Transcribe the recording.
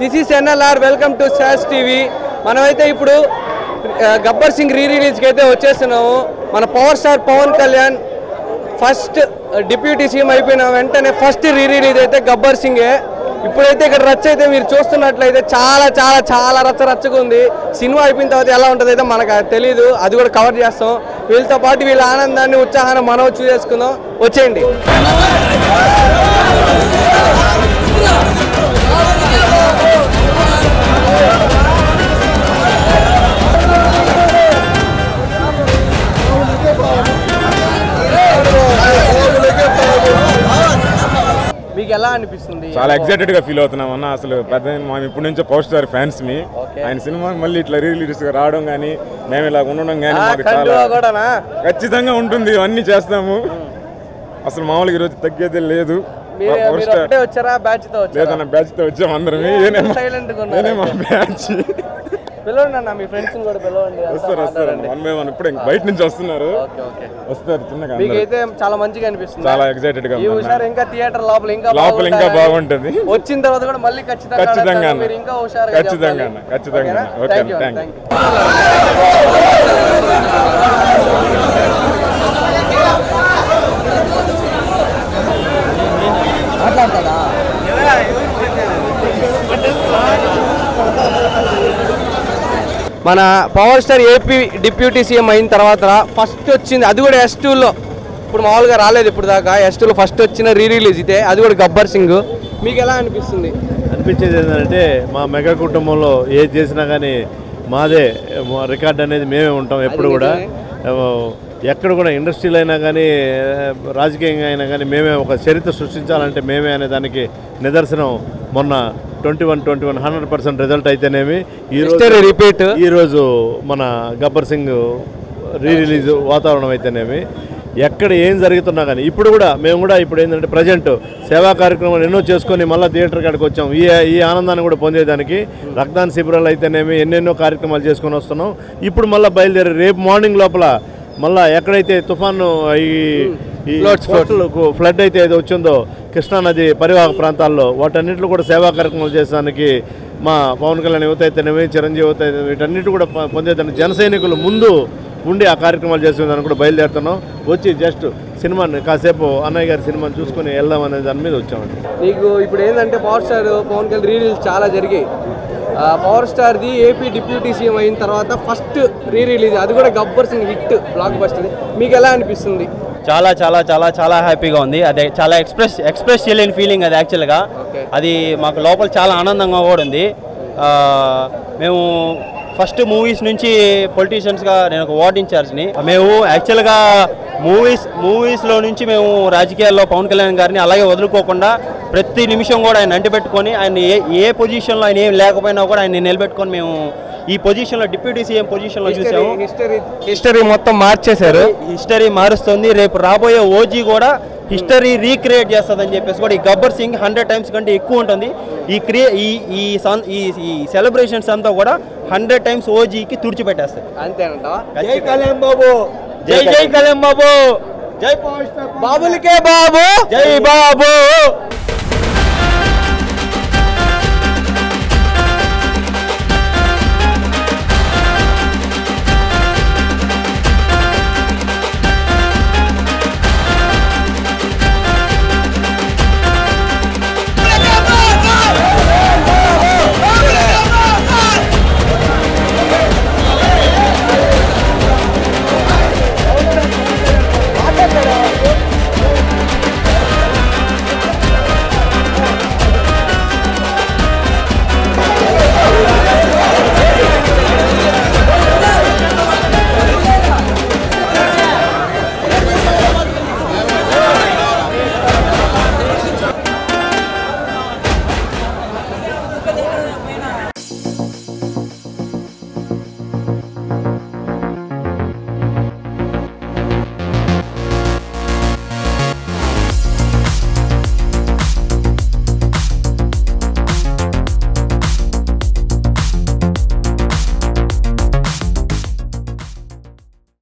This is NLR. Welcome to Sas TV. మనమైతే ఇప్పుడు Gabbar Singh re రిలీజ్కి అయితే వచ్చేస్తున్నాము. మన power star Pawan Kalyan first deputy CM అయిపోయిన వెంటనే ఫస్ట్ రీ రిలీజ్ అయితే గబ్బర్ సింగే. ఇప్పుడైతే ఇక్కడ రచ్చ అయితే మీరు చూస్తున్నట్లయితే చాలా చాలా చాలా రచ్చగా ఉంది. సినిమా అయిపోయిన తర్వాత ఎలా ఉంటుంది అయితే మనకు తెలీదు, అది కూడా కవర్ చేస్తాం. వీళ్ళతో పాటు వీళ్ళ ఆనందాన్ని ఉత్సాహాన్ని మనం చూసేసుకుందాం. వచ్చేయండి. మీకు ఎలా అనిపిస్తుంది? చాలా ఎక్సైటెడ్ గా ఫీల్ అవుతున్నాం అన్న. అసలు పెద్ద మేము ఇప్పటి నుంచో పవర్ స్టార్ ఫ్యాన్స్ మీ. ఆయన సినిమా మళ్ళీ ఇట్లా రిలీజ్ గా రావడం కానీ మేము ఇలా ఉండడం కానీ మాకు చాలా ఖచ్చితంగా ఉంటుంది. ఇవన్నీ చేస్తాము. అసలు మామూలుగా ఈరోజు తగ్గేదే లేదు. లేదన్న బ్యాచ్ తో వచ్చాం అందరం. బ్యాచ్ ఇప్పుడు బయట నుంచి వస్తున్నారు, వస్తారు చిన్నగా. మీకైతే చాలా మంచిగా అనిపిస్తుంది, చాలా ఎక్సైటెడ్ గా. ఇంకా థియేటర్ లోపల ఇంకా బాగుంటుంది. వచ్చిన తర్వాత కూడా మళ్ళీ ఖచ్చితంగా ఇంకా హుషారుగా. ఖచ్చితంగా. Okay, thank you. మన power star AP deputy CM అయిన తర్వాత ఫస్ట్ వచ్చింది, అది కూడా S2లో. ఇప్పుడు మామూలుగా రాలేదు ఇప్పుడు దాకా. S2లో ఫస్ట్ వచ్చిన రీ రిలీజ్ అయితే, అది కూడా గబ్బర్ సింగ్. మీకు ఎలా అనిపిస్తుంది? అనిపించేది ఏంటంటే మా మెగా కుటుంబంలో ఏది చేసినా కానీ మాదే రికార్డ్ అనేది మేమే ఉంటాం ఎప్పుడు కూడా. ఎక్కడ కూడా ఇండస్ట్రీలో అయినా కానీ రాజకీయంగా అయినా కానీ మేమే ఒక చరిత్ర సృష్టించాలంటే మేమే అనే దానికి నిదర్శనం మొన్న 21 100% రిజల్ట్ అయితేనేమి ఈరోజు మన గబ్బర్ సింగ్ రీ రిలీజ్ వాతావరణం అయితేనేమి ఎక్కడ ఏం జరుగుతున్నా కానీ ఇప్పుడు కూడా మేము కూడా ఇప్పుడు ఏంటంటే ప్రజెంట్ సేవా కార్యక్రమాలు ఎన్నో చేసుకొని మళ్ళీ థియేటర్ కాడికి వచ్చాం. ఈ ఆనందాన్ని కూడా పొందేదానికి రక్తదాన శిబిరాలు అయితేనేమి ఎన్నెన్నో కార్యక్రమాలు చేసుకొని వస్తున్నాం. ఇప్పుడు మళ్ళీ బయలుదేరి రేపు మార్నింగ్ లోపల మళ్ళీ ఎక్కడైతే తుఫాను ఈ ఫ్లడ్ అయితే ఏదో వచ్చిందో కృష్ణానది పరివాహక ప్రాంతాల్లో వాటన్నింటిలో కూడా సేవా కార్యక్రమాలు చేసేదానికి మా పవన్ కళ్యాణ్ యువత అయితేనేమి చిరంజీవి యువత అయితే వీటన్నిటి కూడా పొందేదానికి జన సైనికులు ముందు ఉండి ఆ కార్యక్రమాలు చేసేదానికి కూడా బయలుదేరుతున్నాం. వచ్చి జస్ట్ సినిమాని కాసేపు అన్నయ్య గారి సినిమాని చూసుకొని వెళ్దాం అనే దాని మీద వచ్చామండి. నీకు ఇప్పుడు ఏంటంటే power star Pawan Kalyan re release చాలా జరిగాయి. పవర్ స్టార్ది ఏపీ డిప్యూటీ సీఎం అయిన తర్వాత ఫస్ట్ రీ రిలీజ్, అది కూడా Gabbar Singh hit blockbuster. మీకు ఎలా అనిపిస్తుంది? చాలా చాలా చాలా చాలా హ్యాపీగా ఉంది. అదే చాలా ఎక్స్ప్రెస్ చేయలేని ఫీలింగ్ అది యాక్చువల్గా. అది మాకు లోపల చాలా ఆనందంగా కూడా ఉంది. మేము ఫస్ట్ మూవీస్ నుంచి పొలిటీషియన్స్గా నేను ఒక వార్డ్ ఇన్ఛార్జ్ని. మేము యాక్చువల్గా మూవీస్లో నుంచి మేము రాజకీయాల్లో పవన్ కళ్యాణ్ గారిని అలాగే వదులుకోకుండా ప్రతి నిమిషం కూడా ఆయన అంటిపెట్టుకొని ఆయన ఏ పొజిషన్లో ఆయన ఏం లేకపోయినా కూడా ఆయన నిలబెట్టుకొని మేము ఈ పొజిషన్లో డిప్యూటీ సీఎం పొజిషన్లో చూసాము. హిస్టరీ మొత్తం మార్చేశారు. హిస్టరీ మారుస్తుంది. రేపు రాబోయే ఓజీ కూడా హిస్టరీ రీక్రియేట్ చేస్తుందని చెప్పేసి కూడా ఈ గబ్బర్ సింగ్ 100 times కంటే ఎక్కువ ఉంటుంది. ఈ సెలబ్రేషన్స్ అంతా కూడా 100 times ఓజీకి తుడిచిపెట్టేస్తాయి. అంతేనంటావా? జై కళ్యాణ్ బాబు, జై కళ్యాణ్ బాబు, జై బాబులకే బాబు, జై బాబు.